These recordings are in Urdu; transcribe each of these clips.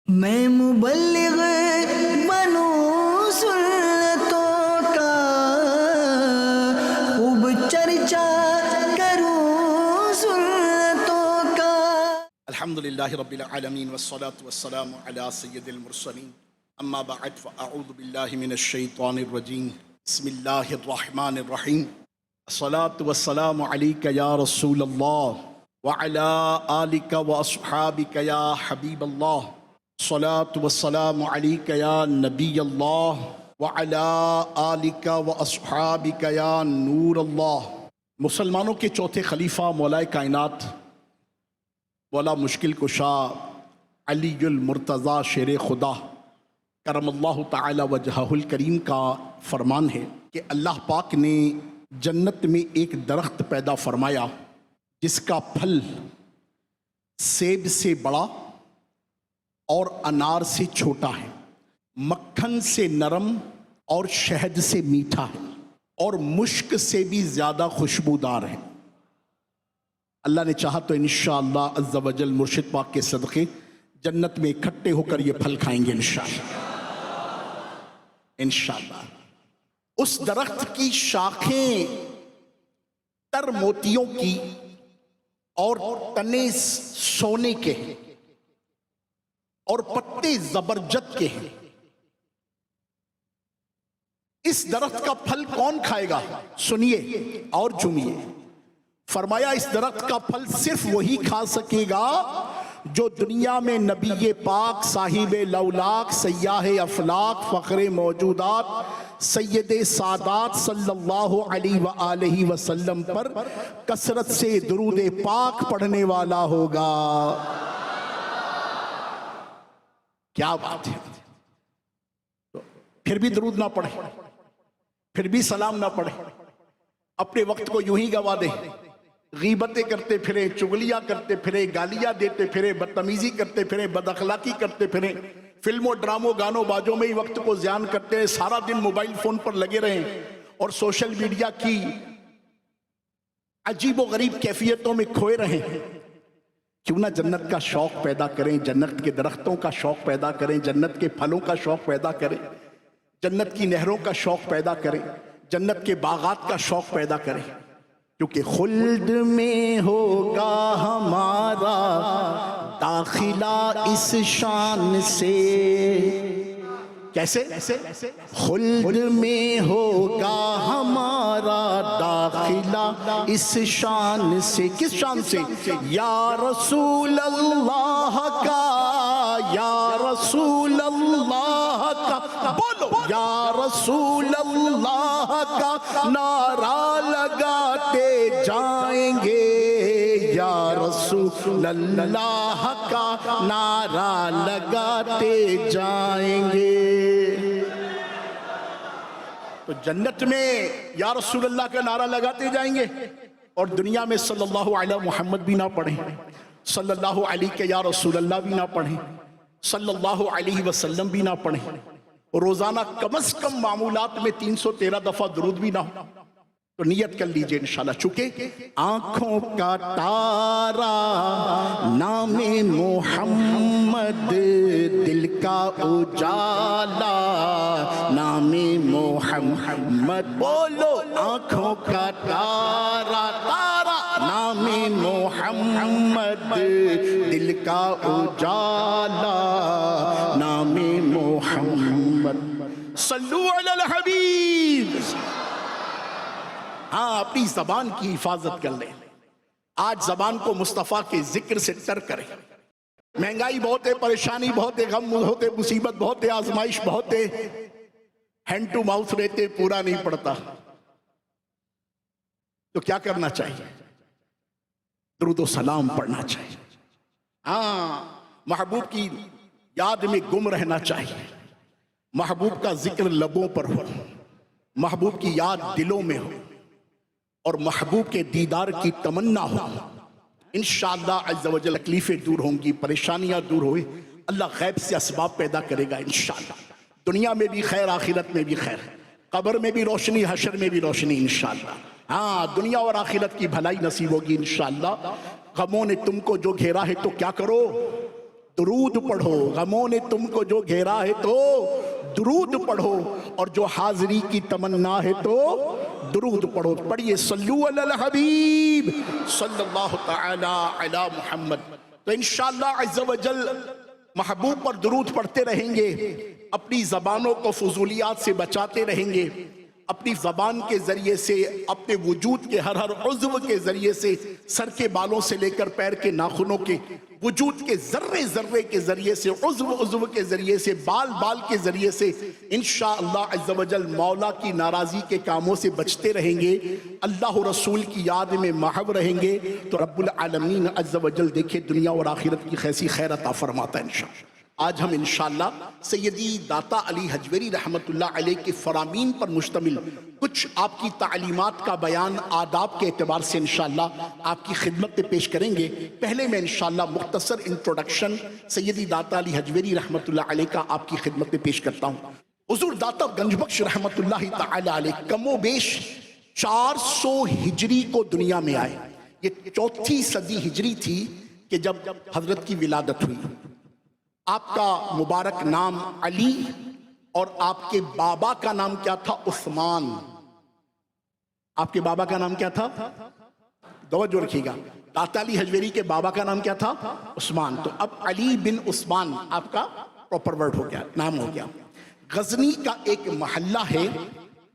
میں مبلغ بنوں سنتوں کا، خوب چرچا کروں سنتوں کا۔ الحمدللہ رب العالمین والصلاة والسلام علی سید المرسلین، اما بعد فاعوذ باللہ من الشیطان الرجیم، بسم اللہ الرحمن الرحیم۔ الصلاة والسلام علیک یا رسول اللہ وعلی آلک واصحابک یا حبیب اللہ، الصلاة والسلام علیک یا نبی اللہ وعلی آلک واصحابک یا نور اللہ۔ مسلمانوں کے چوتھے خلیفہ مولا کائنات مولا مشکل کشا علی المرتضیٰ شیر خدا کرم اللہ تعالی وجہہ الکریم کا فرمان ہے کہ اللہ پاک نے جنت میں ایک درخت پیدا فرمایا جس کا پھل سیب سے بڑا اور انار سے چھوٹا ہے، مکھن سے نرم اور شہد سے میٹھا ہے، اور مشک سے بھی زیادہ خوشبودار ہے۔ اللہ نے چاہا تو انشاءاللہ عز و جل مرشد پاک کے صدقے جنت میں اکٹھے ہو کر یہ پھل کھائیں گے انشاءاللہ۔ اس درخت کی شاخیں تر موتیوں کی اور تنے سونے کے ہیں اور پتے زبرجد کے ہیں۔ اس درخت کا پھل کون کھائے گا؟ سنیے اور جھومیے۔ فرمایا اس درخت کا پھل صرف وہی کھا سکے گا جو دنیا میں نبی پاک صاحب لولاک سیاح افلاک فخر موجودات سید سادات صلی اللہ علیہ وآلہ وسلم پر کثرت سے درود پاک پڑھنے والا ہوگا۔ کیا بات ہے! پھر بھی درود نہ پڑھے، پھر بھی سلام نہ پڑھے، اپنے وقت کو یوں ہی گوا دے، غیبتیں کرتے پھرے، چغلیاں کرتے پھرے، گالیاں دیتے پھرے، بدتمیزی کرتے پھرے، بد اخلاقی کرتے پھرے، فلموں ڈراموں گانوں باجوں میں ہی وقت کو زیان کرتے ہیں، سارا دن موبائل فون پر لگے رہیں اور سوشل میڈیا کی عجیب و غریب کیفیتوں میں کھوئے رہیں۔ کیوں نہ جنت کا شوق پیدا کریں، جنت کے درختوں کا شوق پیدا کریں، جنت کے پھلوں کا شوق پیدا کریں، جنت کی نہروں کا شوق پیدا کریں، جنت کے باغات کا شوق پیدا کریں، کیونکہ خلد میں ہوگا ہمارا داخلہ اس شان سے۔ کیسے؟ خلد میں ہوگا ہمارا داخلہ اس شان سے۔ کس شان سے؟ یا رسول اللہ کا، یا رسول اللہ کا، بولو یا رسول اللہ کا نعرہ لگاتے جائیں گے، یا رسول اللہ کا نعرہ لگاتے جائیں گے۔ تو جنت میں یا رسول اللہ کا نعرہ لگاتے جائیں گے، اور دنیا میں صلی اللہ علیہ محمد بھی نہ پڑھیں، صلی اللہ علیہ یا رسول اللہ بھی نہ پڑھیں، صلی اللہ علیہ وسلم بھی نہ پڑھیں، روزانہ کم از کم معمولات میں 313 دفعہ درود بھی نہ ہو، تو نیت کر لیجئے انشاءاللہ۔ چونکہ آنکھوں کا تارا نام محمد، دل کا اجالا نام محمد، بولو آنکھوں کا تارا، تارا نام محمد، دل کا اجالا نام محمد۔ صلو علی الحبیب۔ ہاں، اپنی زبان کی حفاظت کر لیں۔ آج زبان کو مصطفیٰ کے ذکر سے تر کریں۔ مہنگائی بہت ہے، پریشانی بہت ہے، غم بہت ہے، مصیبت بہت ہے، آزمائش بہت ہے، ہینڈ ٹو ماؤتھ رہتے پورا نہیں پڑتا، تو کیا کرنا چاہیے؟ درود و سلام پڑھنا چاہیے۔ ہاں، محبوب کی یاد میں گم رہنا چاہیے، محبوب کا ذکر لبوں پر ہو، محبوب کی یاد دلوں میں ہو، اور محبوب کے دیدار کی تمنا ہو۔ انشاءاللہ عز و جل تکلیفیں دور ہوں گی، پریشانیاں دور ہوئے، اللہ غیب سے اسباب پیدا کرے گا انشاءاللہ۔ دنیا میں بھی خیر، آخرت میں بھی خیر، قبر میں بھی روشنی، حشر میں بھی روشنی انشاءاللہ۔ ہاں، دنیا اور آخرت کی بھلائی نصیب ہوگی انشاءاللہ۔ غموں نے تم کو جو گھیرا ہے تو کیا کرو؟ درود پڑھو، غموں نے تم کو جو گھیرا ہے تو درود پڑھو، اور جو حاضری کی تمنا ہے تو درود پڑھو۔ پڑھیے صلو علی الحبیب صلی اللہ تعالی علی محمد۔ تو انشاءاللہ عز و جل محبوب پر درود پڑھتے رہیں گے، اپنی زبانوں کو فضولیات سے بچاتے رہیں گے، اپنی زبان کے ذریعے سے، اپنے وجود کے ہر عضو کے ذریعے سے، سر کے بالوں سے لے کر پیر کے ناخنوں کے، وجود کے ذرے ذرے کے ذریعے سے، عضو کے ذریعے سے، بال کے ذریعے سے انشاءاللہ عز و جل مولا کی ناراضی کے کاموں سے بچتے رہیں گے، اللہ رسول کی یاد میں محو رہیں گے، تو رب العالمین عز و جل دیکھے دنیا اور آخرت کی خیسی خیر عطا فرماتا ہے انشاءاللہ۔ آج ہم انشاءاللہ سیدی داتا علی حجویری رحمت اللہ علیہ کے فرامین پر مشتمل کچھ آپ کی تعلیمات کا بیان آداب کے اعتبار سے انشاءاللہ آپ کی خدمت میں پیش کریں گے۔ پہلے میں انشاءاللہ مختصر انٹروڈکشن سیدی داتا علی حجویری رحمت اللہ علیہ کا آپ کی خدمت میں پیش کرتا ہوں۔ حضور داتا گنج بخش رحمت اللہ تعالی علیہ کم و بیش 400 ہجری کو دنیا میں آئے۔ یہ 4تھی صدی ہجری تھی کہ جب حضرت کی ولادت ہوئی۔ آپ کا مبارک نام علی اور آپ کے بابا کا نام کیا تھا؟ عثمان۔ آپ کے بابا کا نام کیا تھا؟ توجہ رکھیے گا، داتا علی حجویری کے بابا کا نام کیا تھا؟ عثمان۔ تو اب علی بن عثمان آپ کا پراپر ورڈ ہو گیا، نام ہو گیا۔ غزنی کا ایک محلہ ہے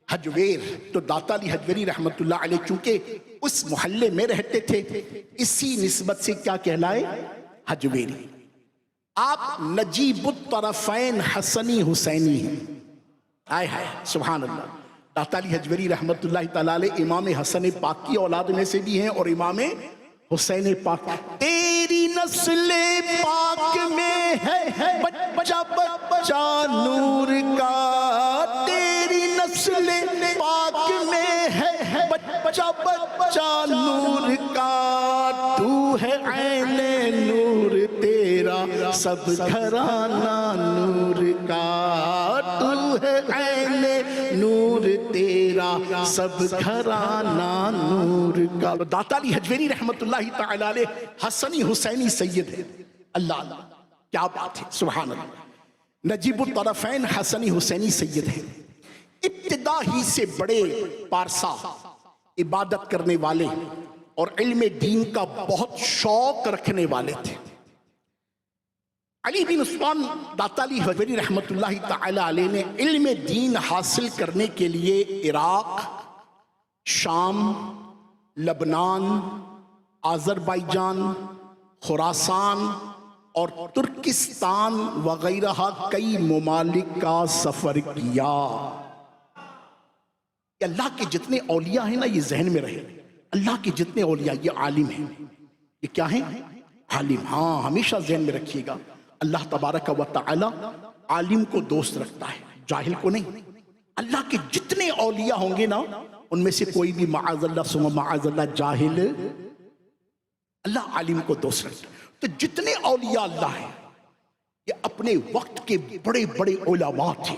حجویر، تو داتا علی حجویری رحمت اللہ علیہ چونکہ اس محلے میں رہتے تھے، اسی نسبت سے کیا کہلائے؟ حجویری۔ آپ نجیب الطرفین حسنی حسینی ہیں۔ آئے ہائے سبحان اللہ۔ داتا علی حجویری رحمت اللہ تعالیٰ علیہ امام حسن پاک کی اولاد میں سے بھی ہیں اور امام حسین پاک۔ تیری نسل پاک میں ہے بچہ بچہ نور کا، تیری نسل پاک میں ہے بچہ بچہ نور کا، تو ہے عین نور تیرا سب گھرانہ نور کا، تو ہے عین نور تیرا سب گھرانہ نور کا۔ داتا علی حجویری رحمت اللہ تعالی علیہ حسنی حسینی سید ہے۔ اللہ اللہ کیا بات ہے، سبحان اللہ۔ نجیب الطرفین حسنی حسینی سید ہے۔ ابتدا ہی سے بڑے پارسا، عبادت کرنے والے اور علم دین کا بہت شوق رکھنے والے تھے۔ علی بن عثمان داتا علی حجویری رحمت اللہ تعالی علیہ نے علم دین حاصل کرنے کے لیے عراق، شام، لبنان، آذربائیجان، خراسان اور ترکستان وغیرہ کئی ممالک کا سفر کیا۔ اللہ کے جتنے اولیاء ہیں نا، یہ ذہن میں رہے، اللہ کے جتنے اولیاء یہ عالم ہیں۔ یہ کیا ہیں؟ عالم۔ ہاں ہمیشہ ذہن میں رکھیے گا، اللہ تبارک و تعالی عالم کو دوست رکھتا ہے، جاہل کو نہیں۔ اللہ کے جتنے اولیاء ہوں گے نا، ان میں سے کوئی بھی معاذ اللہ ثم معاذ اللہ جاہل، اللہ عالم کو دوست رکھتا ہے۔ تو جتنے اولیاء اللہ ہیں یہ اپنے وقت کے بڑے بڑے علماء تھے،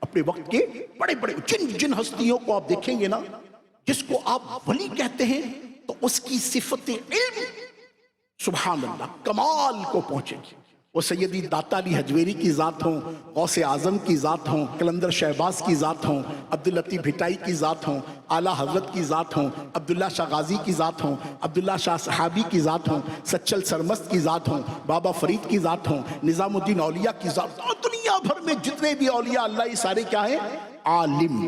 اپنے وقت کے بڑے بڑے جن ہستیوں کو آپ دیکھیں گے نا، جس کو آپ ولی کہتے ہیں تو اس کی صفت علم سبحان اللہ کمال کو پہنچے گی۔ وہ سیدی داتا علی حجویری کی ذات ہوں، غوث اعظم کی ذات ہوں، قلندر شہباز کی ذات ہوں، عبداللطیف بھٹائی کی ذات ہوں، اعلیٰ حضرت کی ذات ہوں، عبداللہ شاہ غازی کی ذات ہوں، عبداللہ شاہ صحابی کی ذات ہوں، سچل سرمست کی ذات ہوں، بابا فرید کی ذات ہوں، نظام الدین اولیاء کی ذات ہوں، دنیا بھر میں جتنے بھی اولیاء اللہ، یہ سارے کیا ہیں؟ عالم۔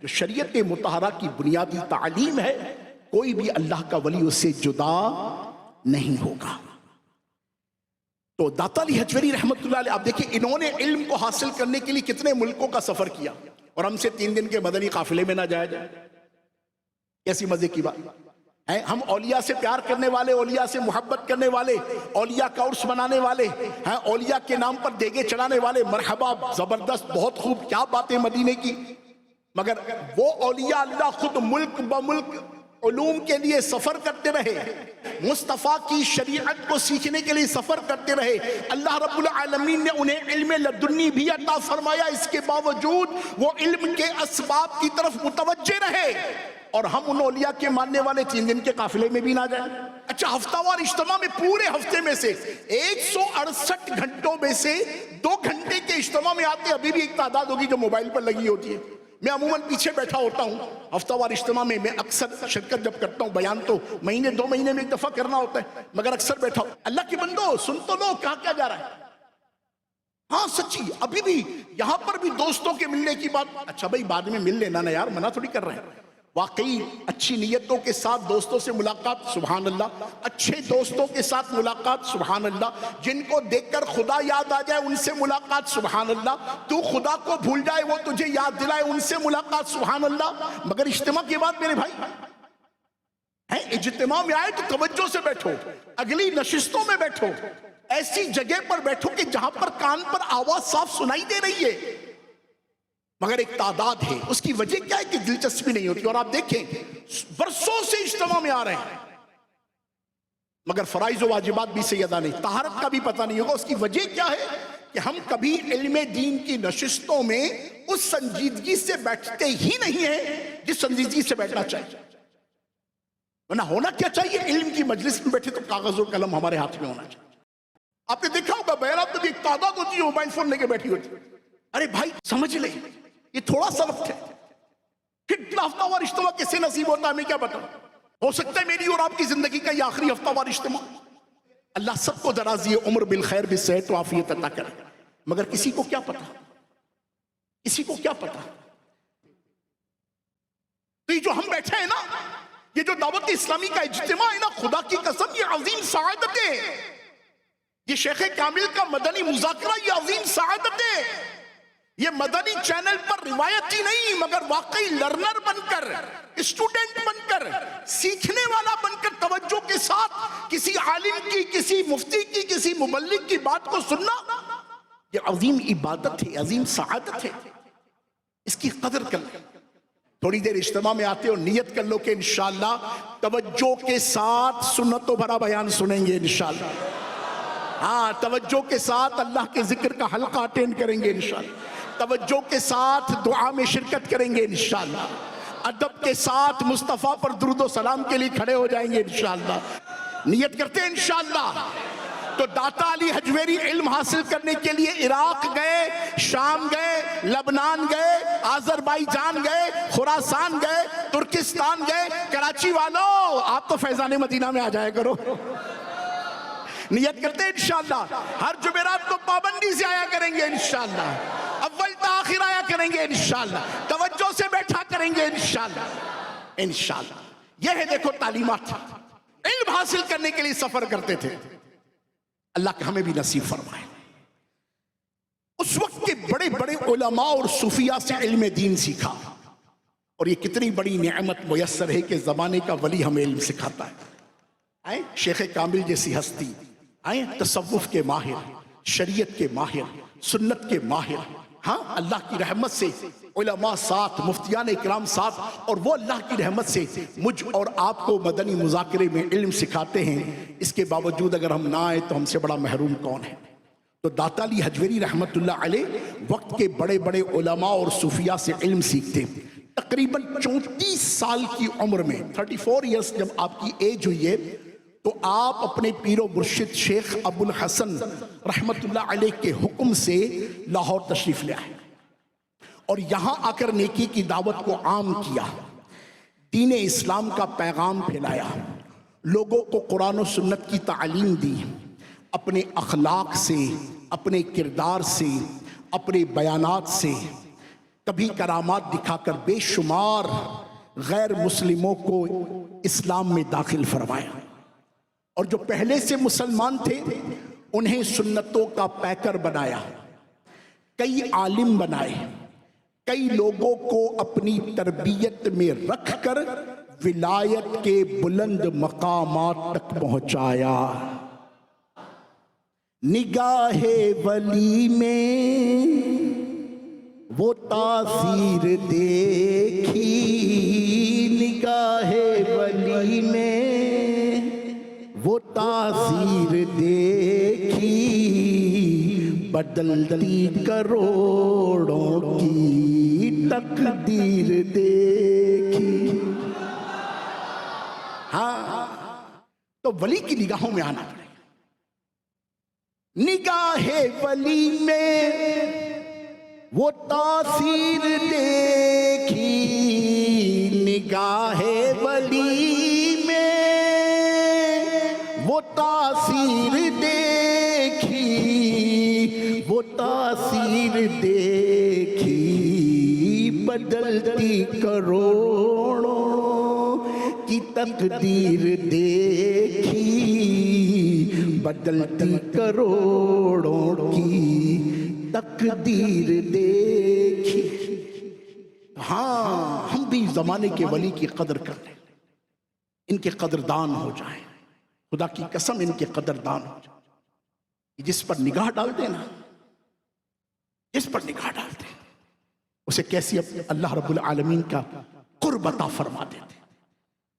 جو شریعت مطہرہ کی بنیادی تعلیم ہے، کوئی بھی اللہ کا ولی اس سے جدا نہیں ہوگا۔ تو داتا علی حجویری رحمت اللہ علیہ، آپ دیکھیں انہوں نے علم کو حاصل کرنے کے لیے کتنے ملکوں کا سفر کیا، اور ہم سے 3 دن کے مدنی قافلے میں نہ جایا جائے، کیسی مزے کی بات ہے۔ ہم اولیاء سے پیار کرنے والے، اولیاء سے محبت کرنے والے، اولیاء کا عرس منانے والے ہیں، اولیاء کے نام پر دیگے چڑھانے والے، مرحبا، زبردست، بہت خوب، کیا باتیں مدینے کی۔ مگر وہ اولیاء اللہ خود ملک بملک علوم کے لیے سفر کرتے رہے، مصطفیٰ کی شریعت کو سیکھنے کے لیے سفر کرتے رہے۔ اللہ رب العالمین نے انہیں علم لدنی بھی عطا فرمایا، اس کے باوجود وہ علم کے اسباب کی طرف متوجہ رہے اور ہم ان اولیاء کے ماننے والے 3 دن کے قافلے میں بھی نہ جائیں؟ اچھا ہفتہ وار اجتماع میں پورے ہفتے میں سے 168 گھنٹوں میں سے 2 گھنٹے کے اجتماع میں آتے ابھی بھی ایک تعداد ہوگی جو موبائل پر لگی ہوتی ہے. میں عموماً پیچھے بیٹھا ہوتا ہوں ہفتہ وار اجتماع میں اکثر شرکت جب کرتا ہوں. بیان تو مہینے 2 مہینے میں ایک دفعہ کرنا ہوتا ہے مگر اکثر بیٹھا ہوں. اللہ کے بندو سن تو لو کہا کیا جا رہا ہے. ہاں سچی ابھی بھی یہاں پر بھی دوستوں کے ملنے کی بات. اچھا بھائی بعد میں مل لینا نا یار, منع تھوڑی کر رہے ہیں. واقعی اچھی نیتوں کے ساتھ دوستوں سے ملاقات سبحان اللہ, اچھے دوستوں کے ساتھ ملاقات سبحان اللہ, جن کو دیکھ کر خدا یاد آ جائے ان سے ملاقات سبحان اللہ, تو خدا کو بھول جائے وہ تجھے یاد دلائے ان سے ملاقات سبحان اللہ. مگر اجتماع کے بعد میرے بھائی اجتماع میں آئے تو توجہ سے بیٹھو, اگلی نشستوں میں بیٹھو, ایسی جگہ پر بیٹھو کہ جہاں پر کان پر آواز صاف سنائی دے رہی ہے. مگر ایک تعداد ہے, اس کی وجہ کیا ہے کہ دلچسپی نہیں ہوتی. اور آپ دیکھیں برسوں سے اجتماع میں آ رہے ہیں مگر فرائض و واجبات بھی سے ادا نہیں, طہارت کا بھی پتہ نہیں ہوگا. اس کی وجہ کیا ہے کہ ہم کبھی علم دین کی نشستوں میں اس سنجیدگی سے بیٹھتے ہی نہیں ہیں جس سنجیدگی سے بیٹھنا چاہیے. ورنہ ہونا کیا چاہیے, علم کی مجلس میں بیٹھے تو کاغذ و قلم ہمارے ہاتھ میں ہونا چاہیے. آپ نے دیکھا ہوگا بیانات میں بھی ایک تعداد ہوتی ہے موبائل فون لے کے بیٹھی ہوتی ہے. ارے بھائی سمجھ لیں یہ تھوڑا سا وقت ہے, پھر ہفتہ وار اجتماع کیسے نصیب ہوتا ہے ہمیں کیا پتا. ہو سکتا ہے میری اور آپ کی زندگی کا یہ آخری ہفتہ وار اجتماع. اللہ سب کو درازی عمر بالخیر بالصحت و عافیت عطا کرے. مگر کسی کو کیا پتا, کسی کو کیا پتا. تو یہ جو ہم بیٹھے ہیں نا, یہ جو دعوت اسلامی کا اجتماع ہے نا, خدا کی قسم یہ عظیم سعادت ہے. یہ شیخ کامل کا مدنی مذاکرہ یہ عظیم سعادت ہے. یہ مدنی چینل پر روایتی نہیں مگر واقعی لرنر بن کر, اسٹوڈنٹ بن کر, سیکھنے والا بن کر توجہ کے ساتھ کسی عالم کی, کسی مفتی کی, کسی مبلغ کی بات کو سننا یہ عظیم عبادت ہے, عظیم سعادت ہے. اس کی قدر کر لیں. تھوڑی دیر اجتماع میں آتے ہو نیت کر لو کہ انشاءاللہ توجہ کے ساتھ سنتوں بھرا بیان سنیں گے انشاءاللہ. ہاں توجہ کے ساتھ اللہ کے ذکر کا حلقہ اٹینڈ کریں گے انشاءاللہ. توجہ کے ساتھ دعا میں شرکت کریں گے انشاءاللہ. ادب کے ساتھ مصطفیٰ پر درود و سلام کے لیے کھڑے ہو جائیں گے انشاءاللہ. نیت کرتے ہیں انشاءاللہ. تو داتا علی حجویری علم حاصل کرنے کے لیے عراق گئے, شام گئے, لبنان گئے, آذربائیجان گئے, خراسان گئے, ترکستان گئے. کراچی والوں آپ تو فیضان مدینہ میں آ جائے کرو. نیت کرتے ہیں انشاءاللہ ہر جمعرات کو پابندی سے آیا کریں گے انشاءاللہ. اول تا آخر آیا کریں گے انشاءاللہ. توجہ سے بیٹھا کریں گے انشاءاللہ. انشاءاللہ یہ ہے دیکھو تعلیمات. علم حاصل کرنے کے لیے سفر کرتے تھے. اللہ کا ہمیں بھی نصیب فرمائے. اس وقت کے بڑے بڑے علماء اور صوفیاء سے علم دین سیکھا. اور یہ کتنی بڑی نعمت میسر ہے کہ زمانے کا ولی ہمیں علم سکھاتا ہے. شیخ کامل جیسی ہستی, تصوف کے ماہر, شریعت کے ماہر, سنت کے ماہر. ہاں اللہ کی رحمت سے علماء ساتھ, مفتیان اکرام ساتھ, اور وہ اللہ کی رحمت سے مجھ اور آپ کو مدنی مذاکرے میں علم سکھاتے ہیں. اس کے باوجود اگر ہم نہ آئے تو ہم سے بڑا محروم کون ہے. تو داتا علی حجویری رحمت اللہ علیہ وقت کے بڑے بڑے علماء اور صوفیاء سے علم سیکھتے. تقریباً 34 سال کی عمر میں 34 ایئرس جب آپ کی ایج ہوئی ہے تو آپ اپنے پیر و مرشد شیخ ابو الحسن رحمت اللہ علیہ کے حکم سے لاہور تشریف لے آئے اور یہاں آ کر نیکی کی دعوت کو عام کیا, دین اسلام کا پیغام پھیلایا, لوگوں کو قرآن و سنت کی تعلیم دی. اپنے اخلاق سے, اپنے کردار سے, اپنے بیانات سے, کبھی کرامات دکھا کر بے شمار غیر مسلموں کو اسلام میں داخل فرمایا. اور جو پہلے سے مسلمان تھے انہیں سنتوں کا پیکر بنایا, کئی عالم بنائے, کئی لوگوں کو اپنی تربیت میں رکھ کر ولایت کے بلند مقامات تک پہنچایا. نگاہ ولی میں وہ تاثیر دیکھی, نگاہ ولی میں وہ تاثیر دیکھی, بدلتی کروڑوں کی تقدیر دیکھی. ہاں تو ولی کی نگاہوں میں آنا پڑے گا. نگاہ ولی میں وہ تاثیر دیکھی، نگاہ ولی میں وہ تاثیر دیکھی، وہ تاثیر دیکھی، بدلتی کروڑوں کی تقدیر دیکھی، بدلتی کروڑوں کی تقدیر دیکھی. ہاں ہم بھی زمانے کے ولی کی قدر کر لیں، ان کے قدردان ہو جائیں. خدا کی قسم ان کے قدردان ہو جائیں. جس پر نگاہ ڈالتے نا، جس پر نگاہ ڈالتے اسے کیسی اللہ رب العالمین کا قرب عطا فرما دیتے.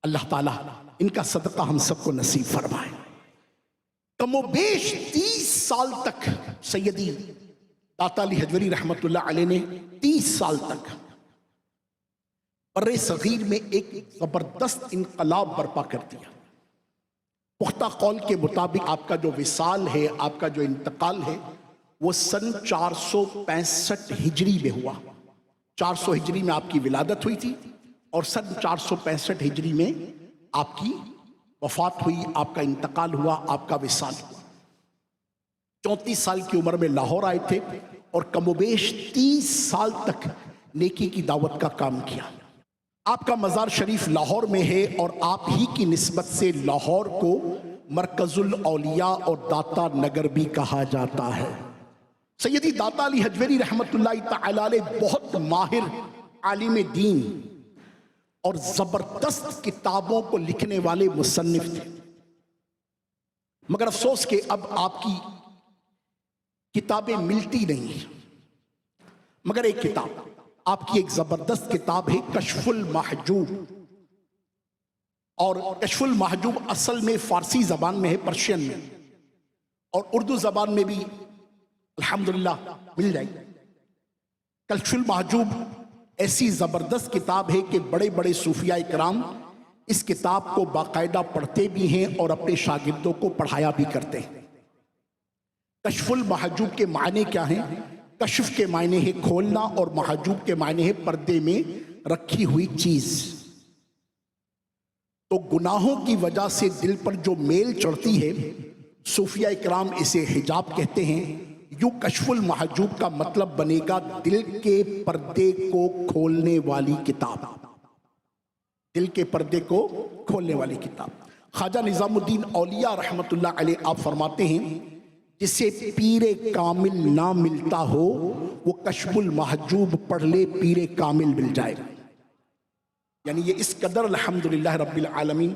اللہ تعالیٰ ان کا صدقہ ہم سب کو نصیب فرمائے. کم و بیش 30 سال تک سیدی داتا علی حجویری رحمت اللہ علیہ نے 30 سال تک بر صغیر میں ایک زبردست انقلاب برپا کر دیا. پختہ قول کے مطابق آپ کا جو وصال ہے، آپ کا جو انتقال ہے، وہ سن 465 ہجری میں ہوا. 400 ہجری میں آپ کی ولادت ہوئی تھی اور سن 465 ہجری میں آپ کی وفات ہوئی، آپ کا انتقال ہوا، آپ کا وصال ہوا. 34 سال کی عمر میں لاہور آئے تھے اور کم و بیش 30 سال تک نیکی کی دعوت کا کام کیا. آپ کا مزار شریف لاہور میں ہے اور آپ ہی کی نسبت سے لاہور کو مرکز الاولیاء اور داتا نگر بھی کہا جاتا ہے. سیدی داتا علی حجویری رحمت اللہ تعالی علیہ بہت ماہر عالم دین اور زبردست کتابوں کو لکھنے والے مصنف تھے. مگر افسوس کہ اب آپ کی کتابیں ملتی نہیں ہیں. مگر ایک کتاب، آپ کی ایک زبردست کتاب ہے کشف المحجوب. اور کشف المحجوب اصل میں فارسی زبان میں ہے، پرشین میں، اور اردو زبان میں بھی الحمدللہ مل جائے گی. کشف المحجوب ایسی زبردست کتاب ہے کہ بڑے بڑے صوفیاء کرام اس کتاب کو باقاعدہ پڑھتے بھی ہیں اور اپنے شاگردوں کو پڑھایا بھی کرتے ہیں. کشف المحجوب کے معنی کیا ہیں؟ کشف کے معنی ہے کھولنا اور محجوب کے معنی ہے پردے میں رکھی ہوئی چیز. تو گناہوں کی وجہ سے دل پر جو میل چڑھتی ہے، صوفیاء کرام اسے حجاب کہتے ہیں. یوں کشف المحجوب کا مطلب بنے گا دل کے پردے کو کھولنے والی کتاب. دل کے پردے کو کھولنے والی کتاب. خواجہ نظام الدین اولیاء رحمت اللہ علیہ آپ فرماتے ہیں جسے پیر کامل نہ ملتا ہو وہ کشف المحجوب پڑھ لے، پیر کامل مل جائے گا. یعنی یہ اس قدر الحمدللہ رب العالمین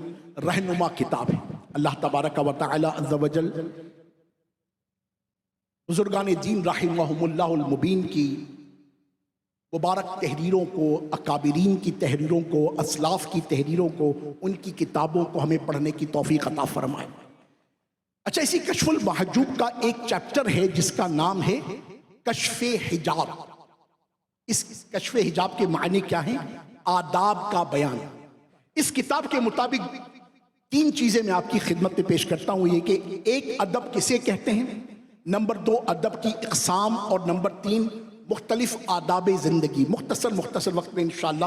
رہنما کتاب ہے. اللہ تبارک و تعالی عز و جل بزرگان دین رحمہم اللہ المبین کی مبارک تحریروں کو، اکابرین کی تحریروں کو، اسلاف کی تحریروں کو، ان کی کتابوں کو ہمیں پڑھنے کی توفیق عطا فرمائے. اچھا، اسی کشف المحجوب کا ایک چیپٹر ہے جس کا نام ہے کشف حجاب. اس کشف حجاب کے معنی کیا ہیں؟ آداب کا بیان. اس کتاب کے مطابق 3 چیزیں میں آپ کی خدمت میں پیش کرتا ہوں. یہ کہ ایک، ادب کسے کہتے ہیں، نمبر 2 ادب کی اقسام، اور نمبر 3 مختلف آداب زندگی. مختصر وقت میں انشاءاللہ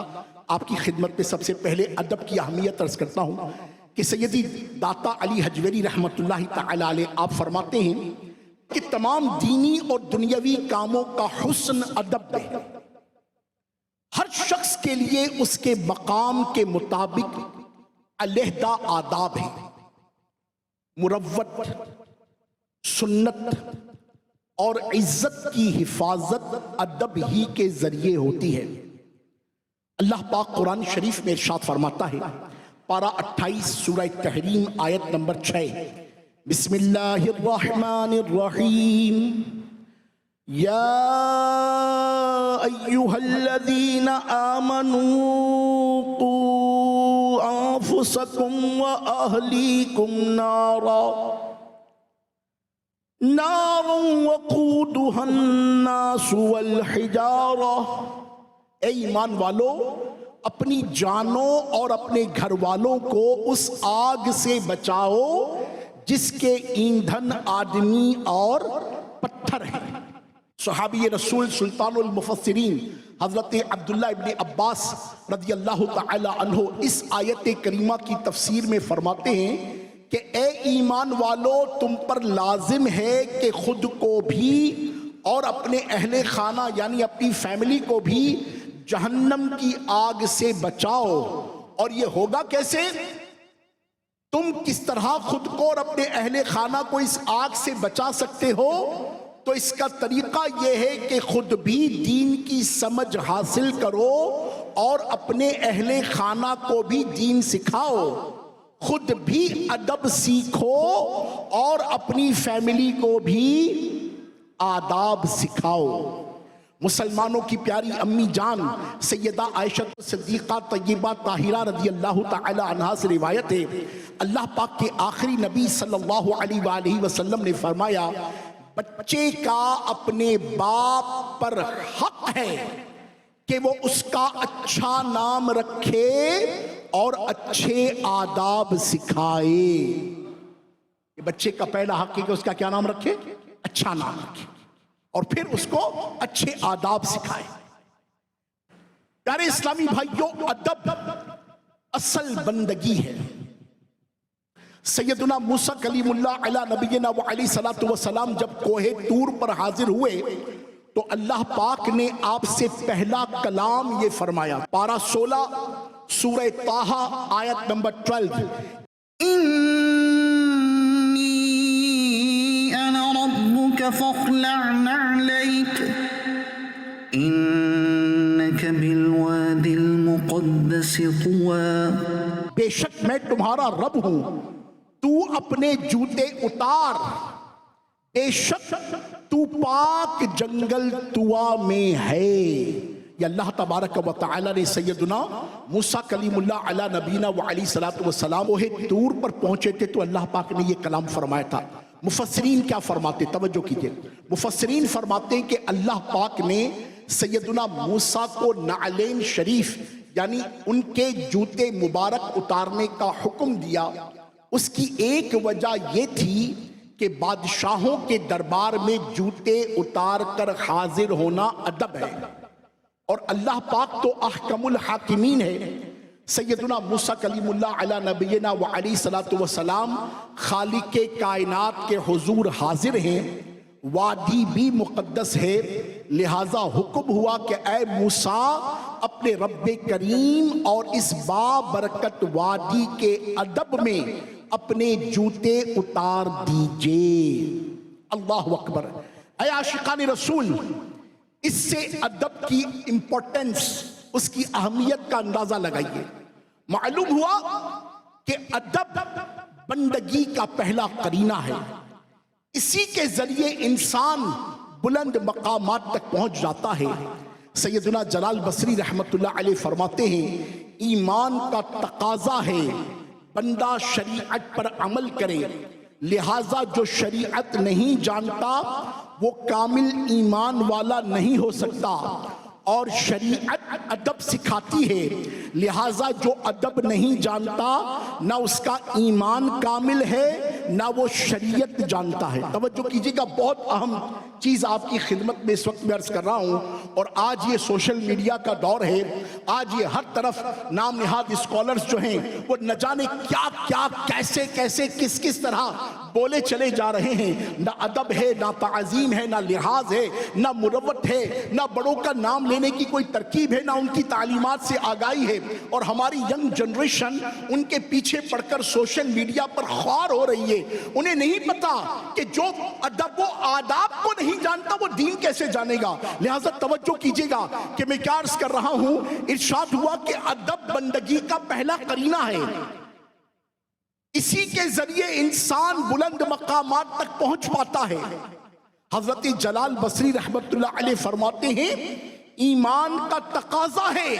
آپ کی خدمت میں سب سے پہلے ادب کی اہمیت عرض کرتا ہوں کہ سیدی داتا علی حجویری رحمت اللہ تعالی علیہ آپ فرماتے ہیں کہ تمام دینی اور دنیاوی کاموں کا حسن ادب ہے. ہر شخص کے لیے اس کے مقام کے مطابق علیحدہ آداب ہیں. مروت، سنت اور عزت کی حفاظت ادب ہی کے ذریعے ہوتی ہے. اللہ پاک قرآن شریف میں ارشاد فرماتا ہے، پارہ 28 سورہ تحریم آیت نمبر 6، بسم اللہ الرحمن الرحیم، یا ایہا الذین آمنوا قوا انفسکم واہلیکم نارا وقودها الناس والحجارہ. اے ایمان والو، اپنی جانوں اور اپنے گھر والوں کو اس آگ سے بچاؤ جس کے ایندھن آدمی اور پتھر ہے۔ صحابی رسول سلطان المفسرین حضرت عبداللہ ابن عباس رضی اللہ تعالی عنہ اس آیت کریمہ کی تفسیر میں فرماتے ہیں کہ اے ایمان والو، تم پر لازم ہے کہ خود کو بھی اور اپنے اہل خانہ یعنی اپنی فیملی کو بھی جہنم کی آگ سے بچاؤ۔ اور یہ ہوگا کیسے؟ تم کس طرح خود کو اور اپنے اہل خانہ کو اس آگ سے بچا سکتے ہو؟ تو اس کا طریقہ یہ ہے کہ خود بھی دین کی سمجھ حاصل کرو اور اپنے اہل خانہ کو بھی دین سکھاؤ، خود بھی ادب سیکھو اور اپنی فیملی کو بھی آداب سکھاؤ۔ مسلمانوں کی پیاری امی جان سیدہ عائشہ صدیقہ طیبہ طاہرہ رضی اللہ تعالی عنہا سے روایت ہے، اللہ پاک کے آخری نبی صلی اللہ علیہ وآلہ وسلم نے فرمایا، بچے کا اپنے باپ پر حق ہے کہ وہ اس کا اچھا نام رکھے اور اچھے آداب سکھائے۔ کہ بچے کا پہلا حق ہے کہ اس کا کیا نام رکھے؟ اچھا نام رکھے، اور پھر اس کو اچھے آداب سکھائے۔ پیارے اسلامی بھائیوں، ادب اصل بندگی ہے۔ سیدنا موسیٰ کلیم اللہ علی نبینا وعلیہ الصلوۃ والسلام جب کوہ طور پر حاضر ہوئے تو اللہ پاک نے آپ سے پہلا کلام یہ فرمایا، پارہ 16 سورہ طٰہٰ آیت نمبر 12، فاخلع نعليك إنك بالواد المقدس طوى، بے شک میں تمہارا رب ہوں، تو اپنے جوتے اتار، بے شک تو پاک جنگل طوا میں ہے۔ یہ اللہ تبارک و تعالی نے سیدنا موسیٰ کلیم اللہ علی نبینا وعلیہ الصلوۃ والسلام کوہ طور پر پہنچے تھے تو اللہ پاک نے یہ کلام فرمایا تھا۔ مفسرین کیا فرماتے؟ توجہ کیجئے، مفسرین فرماتے ہیں کہ اللہ پاک نے سیدنا موسیٰ کو نعلین شریف یعنی ان کے جوتے مبارک اتارنے کا حکم دیا۔ اس کی ایک وجہ یہ تھی کہ بادشاہوں کے دربار میں جوتے اتار کر حاضر ہونا ادب ہے، اور اللہ پاک تو احکم الحاکمین ہے۔ سیدنا موسیٰ کلیم اللہ علی نبینا وعلیہ الصلوۃ والسلام خالق کائنات کے حضور حاضر ہیں، وادی بھی مقدس ہے، لہٰذا حکم ہوا کہ اے موسیٰ اپنے رب کریم اور اس بابرکت وادی کے ادب میں اپنے جوتے اتار دیجئے۔ اللہ اکبر۔ اے عاشقان رسول، اس سے ادب کی امپورٹنس، اس کی اہمیت کا اندازہ لگائیے۔ معلوم ہوا کہ ادب بندگی کا پہلا قرینہ ہے، اسی کے ذریعے انسان بلند مقامات تک پہنچ جاتا ہے۔ سیدنا جلال بصری رحمت اللہ علیہ فرماتے ہیں، ایمان کا تقاضا ہے بندہ شریعت پر عمل کرے، لہٰذا جو شریعت نہیں جانتا وہ کامل ایمان والا نہیں ہو سکتا، اور شریعت ادب سکھاتی ہے، لہٰذا جو ادب نہیں جانتا نہ اس کا ایمان کامل ہے نہ وہ شریعت جانتا ہے۔ توجہ کیجئے گا، بہت اہم چیز آپ کی خدمت میں اس وقت میں عرض کر رہا ہوں، اور آج یہ سوشل میڈیا کا دور ہے، آج یہ ہر طرف نام نہاد اسکالرز جو ہیں وہ نہ جانے کیا کیا کیسے کیسے کس کس طرح بولے چلے جا رہے ہیں، نہ ادب ہے، نہ تعظیم ہے، نہ لحاظ ہے، نہ مروت ہے، نہ بڑوں کا نام لینے کی کوئی ترکیب ہے، نہ ان کی تعلیمات سے آگاہی ہے، اور ہماری ینگ جنریشن ان کے پیچھے پڑھ کر سوشل میڈیا پر خوار ہو رہی ہے۔ انہیں نہیں پتا کہ جو ادب و آداب کو نہیں جانتا وہ دین کیسے جانے گا۔ لہٰذا توجہ کیجئے گا کہ میں کیا عرض کر رہا ہوں، ارشاد ہوا کہ ادب بندگی کا پہلا قرینہ ہے، اسی کے ذریعے انسان بلند مقامات تک پہنچ پاتا ہے۔ حضرت جلال بصری رحمت اللہ علیہ فرماتے ہیں، ایمان کا تقاضا ہے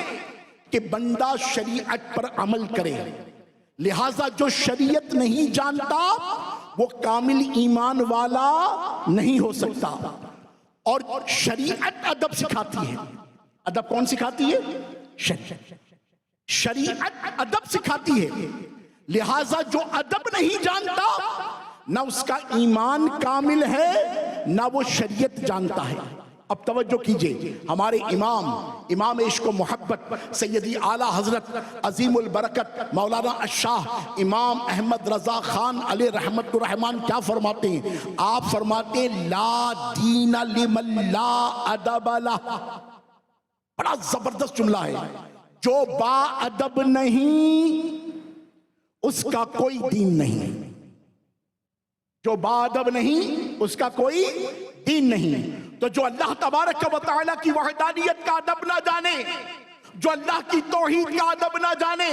کہ بندہ شریعت پر عمل کرے، لہٰذا جو شریعت نہیں جانتا وہ کامل ایمان والا نہیں ہو سکتا، اور شریعت ادب سکھاتی ہے۔ ادب کون سکھاتی ہے؟ شریعت۔ شریعت ادب سکھاتی ہے، لہٰذا جو ادب نہیں جانتا نہ اس کا ایمان کامل ہے نہ وہ شریعت جانتا ہے۔ اب توجہ کیجئے، ہمارے امام عشق و محبت سیدی اعلیٰ حضرت عظیم البرکت مولانا الشاہ امام احمد رضا خان علیہ رحمت الرحمن کیا فرماتے ہیں؟ آپ فرماتے ہیں لا دین لمن لا ادب لہ۔ بڑا زبردست جملہ ہے، جو با ادب نہیں اس کا کوئی دین نہیں، جو با ادب نہیں اس کا کوئی دین نہیں۔ تو جو اللہ تبارک و تعالیٰ کی وحدانیت کا ادب نہ جانے، جو اللہ کی توحید کا ادب نہ جانے،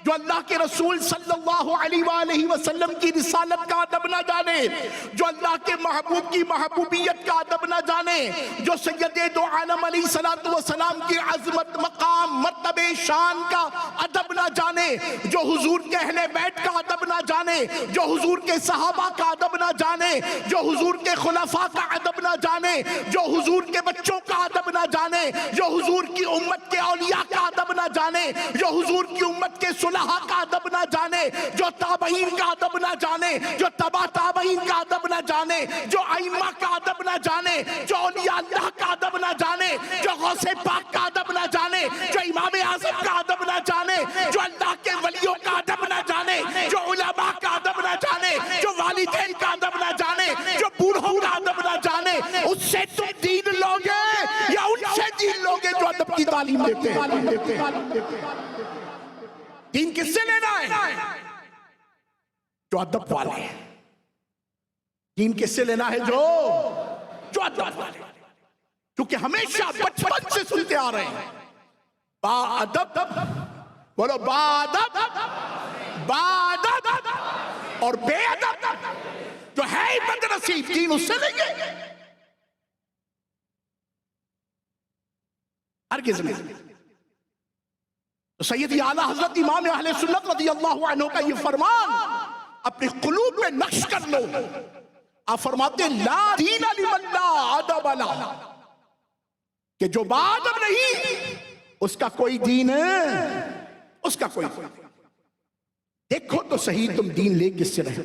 جو اللہ کے رسول صلی اللہ علیہ وآلہ وسلم کی رسالت کا ادب نہ جانے، جو اللہ کے محبوب کی محبوبیت کا ادب نہ جانے، جو سید دو عالم علیہ السلام کی عظمت مقام مرتبہ شان کا ادب نہ جانے، جو حضور کے اہل بیت کا ادب نہ جانے، جو حضور کے صحابہ کا ادب نہ جانے، جو حضور کے خلفاء کا ادب نہ جانے، جو حضور کے بچوں کا ادب نہ جانے، جو حضور کی امت کے اولیاء کا ادب نہ جانے، جو حضور کی امت کے صلحاء کا ادب نہ جانے، جو تابعین کا ادب نہ جانے، جو تبع تابعین کا ادب نہ جانے، جو ائمہ کا ادب نہ جانے، جو اولیاء اللہ کا ادب نہ جانے، جو غوث پاک کا ادب نہ جانے، جو امام اعظم کا ادب نہ جانے، جو اللہ کے ولیوں کا ادب نہ جانے، جو علماء کا ادب نہ جانے، جو والدین کا ادب نہ جانے، جو بوڑھوں کا ادب نہ جانے، اس سے تم دین لوگے یا ان سے دین لوگے جو ادب کی تعلیم دیتے ہیں؟ دین کس سے لینا ہے؟ جو ادب والے ہیں۔ دین کس سے لینا ہے؟ جو ادب والے، کیونکہ ہمیشہ بچپن سے سنتے آ رہے ہیں با ادب، بولو با ادب، با ادب اور بے ادب جو ہے بد نصیب، دین اس سے لیں گے؟ ہرگز نہیں۔ تو سیدی اعلیٰ حضرت امام اہل سنت رضی اللہ عنہ کا یہ فرمان اپنے قلوب میں نقش کر لو۔ آپ فرماتے ہیں لا دین لمن لا ادب لہ، کہ جو با ادب نہیں اس کا کوئی دین ہے، اس کا کوئی دین۔ دیکھو تو صحیح تم دین لے کس سے رہے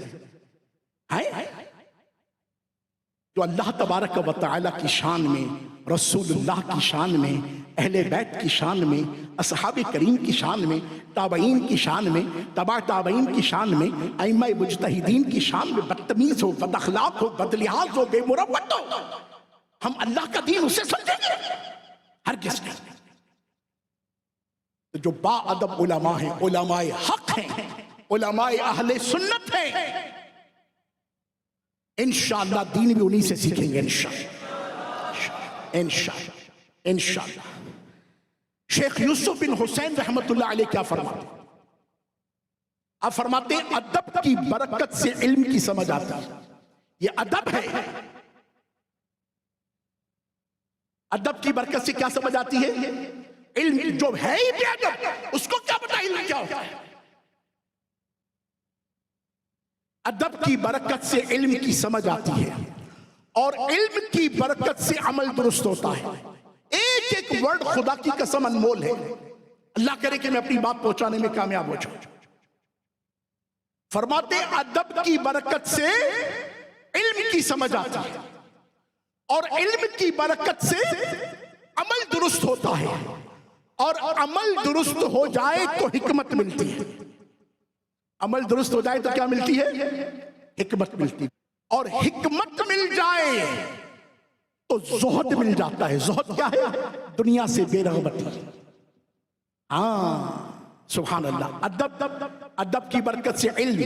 ہیں؟ جو اللہ تبارک و تعالیٰ کی شان میں، رسول اللہ کی شان میں، اہل بیت کی شان میں، اصحاب کریم کی شان میں، تابعین کی شان میں، تبع تابعین کی شان میں، ائمہ مجتہدین کی شان میں بدتمیز ہو، بد اخلاق ہو، بد لحاظ ہو، بے مروت ہو، ہم اللہ کا دین اسے سمجھیں گے؟ ہرگز نہیں۔ جو با ادب علماء ہیں، علماء حق ہیں، علماء اہل سنت ہیں، انشاءاللہ دین بھی انہی سے سیکھیں گے، انشاءاللہ انشاءاللہ۔ شیخ یوسف بن حسین رحمت اللہ علیہ کیا فرماتے ہیں؟ آپ فرماتے ہیں ادب کی برکت سے علم کی سمجھ آتا ہے۔ یہ ادب ہے، ادب کی برکت سے کیا سمجھ آتی ہے؟ علم جو ہے ہی بے ادب، اس کو کیا پتا علم کیا ہوتا ہے؟ ادب کی برکت سے علم کی سمجھ آتی ہے، اور علم کی برکت سے عمل درست ہوتا ہے۔ ایک ایک ورڈ خدا کی قسم انمول ہے، اللہ کرے کہ میں اپنی بات پہنچانے میں کامیاب ہو جاؤں۔ فرماتے ہیں ادب کی برکت سے علم کی سمجھ آتی ہے، اور علم کی برکت سے عمل درست ہوتا ہے، اور عمل درست ہو جائے تو حکمت ملتی ہے۔ عمل درست ہو جائے تو کیا ملتی ہے؟ حکمت ملتی ہے، اور حکمت مل جائے تو زہد مل جاتا ہے۔ زہد کیا ہے؟ دنیا سے بے رغبتی۔ سبحان اللہ۔ ادب کی برکت سے علم،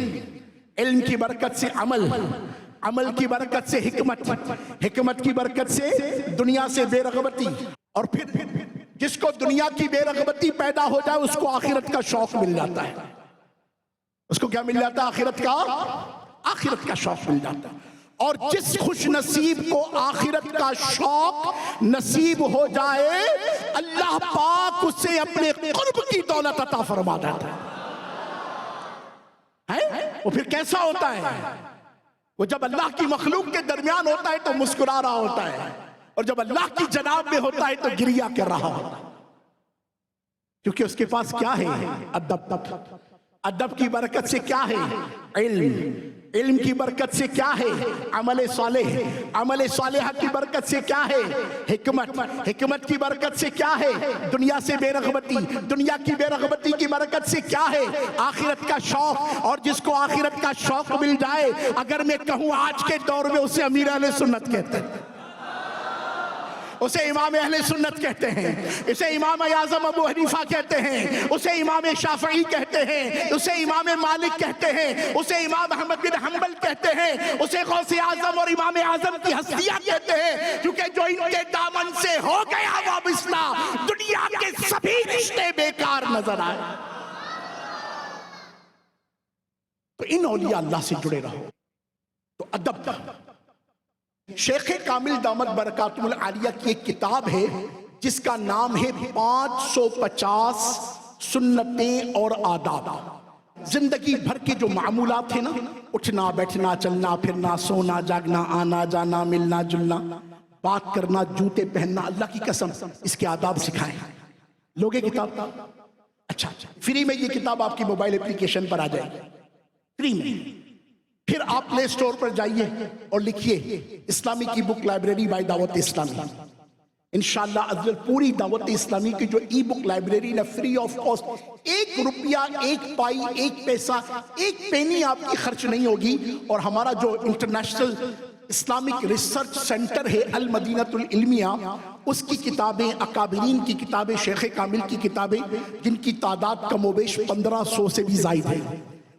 علم کی برکت سے عمل، عمل کی برکت سے حکمت، حکمت کی برکت سے دنیا سے بے رغبتی، اور پھر جس کو دنیا کی بے رغبتی پیدا ہو جائے اس کو آخرت کا شوق مل جاتا ہے۔ اس کو کیا مل جاتا ہے؟ آخرت کا شوق مل جاتا ہے۔ اور جس خوش نصیب کو آخرت کا شوق نصیب ہو جائے، اللہ پاک اسے اپنے قرب کی دولت عطا فرما دیتا ہے۔ وہ پھر کیسا ہوتا ہے؟ وہ جب اللہ کی مخلوق کے درمیان ہوتا ہے تو مسکرا رہا ہوتا ہے، اور جب اللہ کی جناب میں ہوتا ہے تو گریہ کر رہا ہوتا ہے۔ کیونکہ اس کے پاس کیا ہے؟ ادب. ادب کی برکت سے کیا ہے؟ علم. علم کی برکت سے کیا ہے؟ عمل صالح. عمل صالحہ کی برکت سے کیا ہے؟ حکمت. حکمت کی برکت سے کیا ہے؟ دنیا سے بے رغبتی. دنیا کی بے رغبتی کی برکت سے کیا ہے؟ آخرت کا شوق. اور جس کو آخرت کا شوق مل جائے، اگر میں کہوں آج کے دور میں، اسے امیر اہل سنت کہتے ہیں، اسے امام اہل سنت کہتے ہیں، اسے امام اعظم ابو حنیفہ کہتے ہیں، اسے امام شافعی کہتے ہیں، اسے امام مالک کہتے ہیں، اسے امام احمد بن حنبل کہتے ہیں، اسے غوث اعظم اور امام اعظم کی ہستیاں کہتے ہیں، کیونکہ جو ان کے دامن سے ہو گیا وابستہ، دنیا کے سبھی رشتے بیکار نظر آئے. تو ان اولیاء اللہ سے جڑے رہو. تو ادب. شیخ کامل دامت برکاتہ العالیہ کی ایک کتاب ہے جس کا نام ہے 550 سنتیں اور آداب. زندگی بھر کے جو معمولات ہیں نا، اٹھنا بیٹھنا چلنا پھرنا سونا جاگنا آنا جانا ملنا جلنا بات کرنا جوتے پہننا، اللہ کی قسم اس کے آداب سکھائیں. لوگے کتاب؟ اچھا فری میں یہ کتاب آپ کی موبائل اپلیکیشن پر آ جائے گی، فری میں. پھر آپ پلے سٹور پر جائیے اور لکھیے اسلامی کی بک لائبریری بائی دعوت اسلامی. انشاءاللہ ازل پوری دعوت اسلامی کی جو ای بک لائبریری نا فری آف کاسٹ، 1 روپیہ 1 پائی 1 پیسہ 1 پینی آپ کی خرچ نہیں ہوگی. اور ہمارا جو انٹرنیشنل اسلامک ریسرچ سینٹر ہے المدینۃ العلمیہ، اس کی کتابیں، اکابرین کی کتابیں، شیخ کامل کی کتابیں، جن کی تعداد کم و بیش 1500 سے بھی زائد ہے.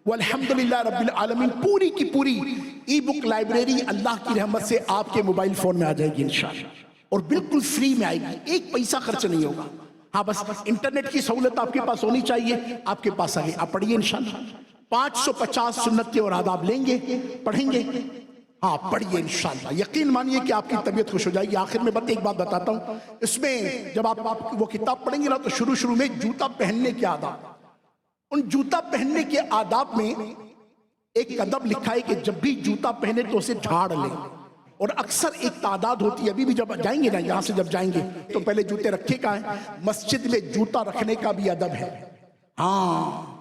والحمدللہ رب العالمین پوری کی پوری ای بک لائبریری اللہ کی رحمت سے آپ کے موبائل فون میں آ جائے گی انشاءاللہ، اور بالکل فری میں آئے گی، 1 پیسہ خرچ نہیں ہوگا. ہاں بس انٹرنیٹ کی سہولت آپ کے پاس ہونی چاہیے، آپ کے پاس آئے. آپ پڑھیے انشاءاللہ. 550 سنتیں اور آداب لیں گے، پڑھیں گے. ہاں پڑھیے انشاءاللہ، یقین مانیے کہ آپ کی طبیعت خوش ہو جائے گی. آخر میں بس ایک بات بتاتا ہوں، اس میں جب آپ وہ کتاب پڑھیں گے نا، تو شروع میں جوتا پہننے کے آداب، ان جوتا پہننے کے آداب میں ایک ادب لکھا ہے کہ جب بھی جوتا پہنے تو اسے جھاڑ لیں. اور اکثر ایک تعداد ہوتی ہے، ابھی بھی جب جائیں گے نا، یہاں سے جب جائیں گے تو پہلے جوتے رکھے کا ہے. مسجد میں جوتا رکھنے کا بھی ادب ہے. ہاں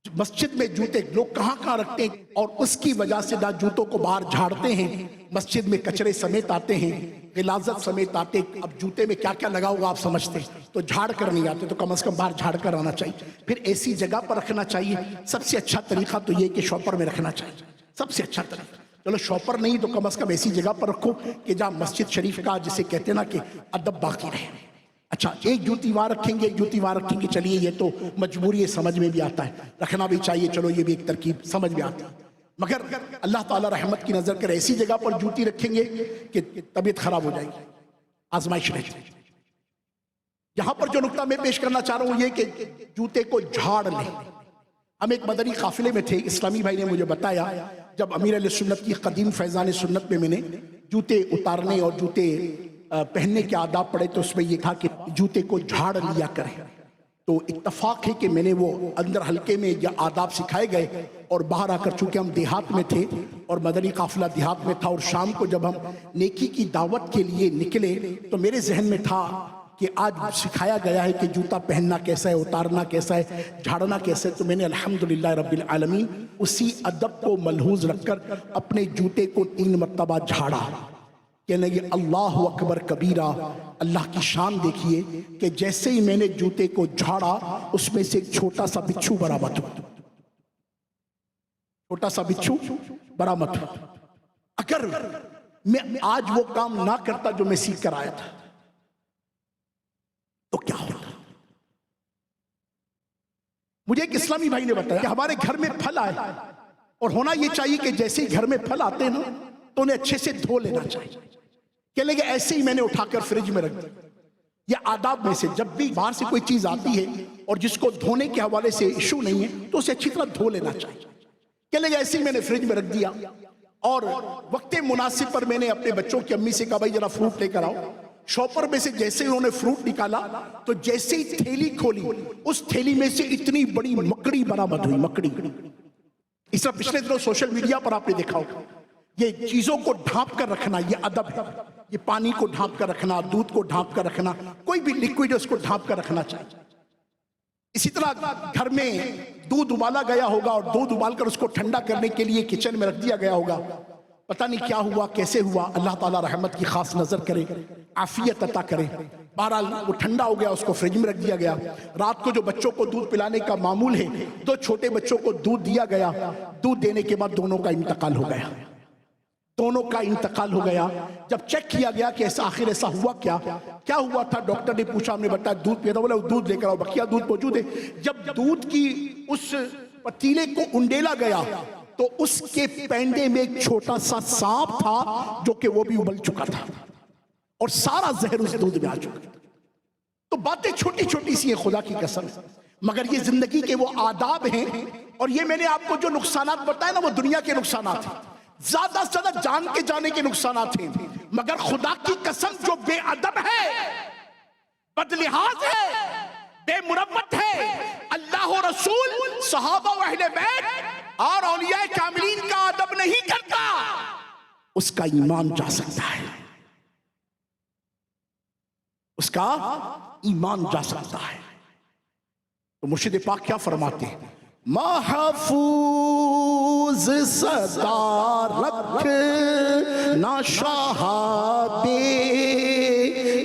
مسجد میں جوتے لوگ کہاں رکھتے ہیں، اور اس کی وجہ سے نہ جوتوں کو باہر جھاڑتے ہیں. مسجد میں کچرے سمیت آتے ہیں، غلاظت سمیت آتے. اب جوتے میں کیا کیا لگا ہوگا آپ سمجھتے، تو جھاڑ کر نہیں آتے، تو کم از کم باہر جھاڑ کر آنا چاہیے. پھر ایسی جگہ پر رکھنا چاہیے. سب سے اچھا طریقہ تو یہ کہ شاپر میں رکھنا چاہیے، سب سے اچھا طریقہ. چلو شاپر نہیں تو کم از کم ایسی جگہ پر رکھو کہ جہاں مسجد شریف کا جسے کہتے ہیں نا کہ ادب باقی رہے. اچھا ایک جوتی وہاں رکھیں گے، ایک جوتی وہاں رکھیں گے، چلیے یہ تو مجبوری ہے، سمجھ میں بھی آتا ہے، رکھنا بھی چاہیے، چلو یہ بھی ایک ترکیب سمجھ میں آتی ہے. مگر اللہ تعالیٰ رحمت کی نظر کر ایسی جگہ پر جوتی رکھیں گے کہ طبیعت خراب ہو جائے گی، آزمائش رہتی ہے. یہاں پر جو نقطہ میں پیش کرنا چاہ رہا ہوں یہ کہ جوتے کو جھاڑ لیں. ہم ایک مدنی قافلے میں تھے، اسلامی بھائی نے مجھے بتایا جب امیر علیہ سنت کی قدیم فیضان سنت میں نے جوتے اتارنے اور جوتے پہننے کے آداب پڑھے تو اس میں یہ تھا کہ جوتے کو جھاڑ لیا کریں. تو اتفاق ہے کہ میں نے وہ اندر حلقے میں یہ آداب سکھائے گئے، اور باہر آ کر چونکہ ہم دیہات میں تھے اور مدنی قافلہ دیہات میں تھا، اور شام کو جب ہم نیکی کی دعوت کے لیے نکلے تو میرے ذہن میں تھا کہ آج سکھایا گیا ہے کہ جوتا پہننا کیسا ہے، اتارنا کیسا ہے، جھاڑنا کیسا ہے. تو میں نے الحمدللہ رب العالمین اسی ادب کو ملحوظ رکھ کر اپنے جوتے کو 3 مرتبہ جھاڑا. کہنے لگے اللہ اکبر کبیرہ، اللہ کی شان دیکھیے کہ جیسے ہی میں نے جوتے کو جھاڑا اس میں سے ایک چھوٹا سا بچھو برآمد ہوا. چھوٹا سا بچھو برآمد ہوا. اگر میں آج وہ کام نہ کرتا جو میں سیکھ کر آیا تھا تو کیا ہوتا. مجھے ایک اسلامی بھائی نے بتایا کہ ہمارے گھر میں پھل آئے اور ہونا یہ چاہیے کہ جیسے ہی گھر میں پھل آتے ہیں نا تو انہیں اچھے سے دھو لینا چاہیے. کہ لگے ایسے ہی میں نے اٹھا کر فریج میں رکھ دیا. یہ آداب میں سے جب بھی باہر سے کوئی چیز آتی ہے اور جس کو دھونے کے حوالے سے ایشو نہیں ہے تو اسے اچھی طرح دھو لینا چاہیے. کہ لگے ایسے ہی میں نے فریج میں رکھ دیا، اور وقت مناسب پر میں نے اپنے بچوں کی امی سے کہا بھائی ذرا فروٹ لے کر آؤ. شاپر میں سے جیسے انہوں نے فروٹ نکالا تو جیسے ہی تھیلی کھولی اس تھیلی میں سے اتنی بڑی مکڑی برآمد ہوئی. مکڑی اس طرح پچھلے دنوں سوشل میڈیا پر آپ نے دیکھا ہوگا. یہ چیزوں کو ڈھانپ کر رکھنا یہ ادب ہے. یہ پانی کو ڈھانپ کر رکھنا، دودھ کو ڈھانپ کر رکھنا، کوئی بھی لیکوئڈ اس کو ڈھانپ کر رکھنا چاہیے. اسی طرح گھر میں دودھ ابالا گیا ہوگا اور دودھ ابال کر اس کو ٹھنڈا کرنے کے لیے کچن میں رکھ دیا گیا ہوگا، پتہ نہیں کیا ہوا کیسے ہوا، اللہ تعالیٰ رحمت کی خاص نظر کرے، عافیت عطا کرے، بہرحال وہ ٹھنڈا ہو گیا، اس کو فریج میں رکھ دیا گیا۔ رات کو جو بچوں کو دودھ پلانے کا معمول ہے، دو چھوٹے بچوں کو دودھ دیا گیا، دودھ دینے کے بعد دونوں کا انتقال ہو گیا، دونوں کا انتقال ہو گیا۔ جب چیک کیا گیا کہ آخر ایسا ہوا کیا ہوا تھا، ڈاکٹر نے پوچھا، ہم نے بتایا دودھ پیا تھا، بولا دودھ لے کر آؤ، بقیہ دودھ موجود ہے۔ جب دودھ کی اس پتیلے کو انڈیلا گیا تو اس کے پینڈے میں ایک چھوٹا سا سانپ تھا جو کہ وہ بھی ابل چکا تھا اور سارا زہر اس دودھ میں آ چکا تھا۔ تو باتیں چھوٹی چھوٹی سی ہیں خدا کی قسم، مگر یہ زندگی کے وہ آداب ہیں، اور یہ میں نے آپ کو جو نقصانات بتائے نا وہ دنیا کے نقصانات ہیں، زیادہ سے زیادہ جان کے جانے کے نقصانات ہیں، مگر خدا کی قسم جو بے ادب ہے، بد لحاظ ہے، بے مروت ہے، اللہ و رسول، صحابہ و اہل بیت اور اولیاء کاملین کا ادب نہیں کرتا، اس کا ایمان جا سکتا ہے، اس کا ایمان جا سکتا ہے۔ تو مرشد پاک کیا فرماتے ہیں؟ محفوظ صدا رکھنا شاہ بے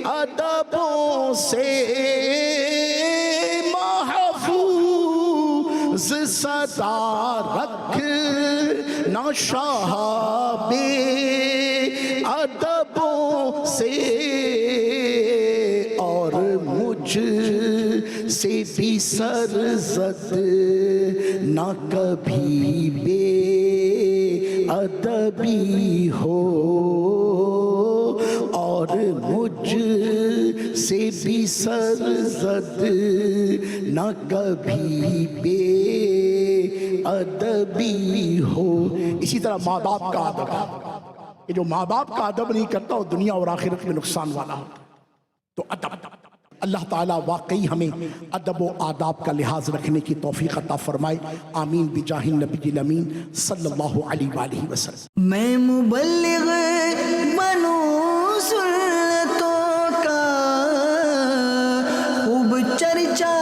ادبوں سے، محفوظ صدا رکھنا شاہ بے ادبوں سے، اور مجھ سے بھی سرزد نہ کبھی بے ادبی ہو، اور مجھ سے بھی سرزد نہ کبھی بے ادبی ہو۔ اسی طرح ماں باپ کا ادب، کہ جو ماں باپ کا ادب نہیں کرتا وہ دنیا اور آخرت میں نقصان والا ہوتا۔ تو ادب، اللہ تعالیٰ واقعی ہمیں ادب و آداب کا لحاظ رکھنے کی توفیق عطا فرمائے، آمین بجاہ النبی الامین صلی اللہ علیہ وآلہ وسلم۔ میں مبلغ بنوں سنتوں کا خوب چرچا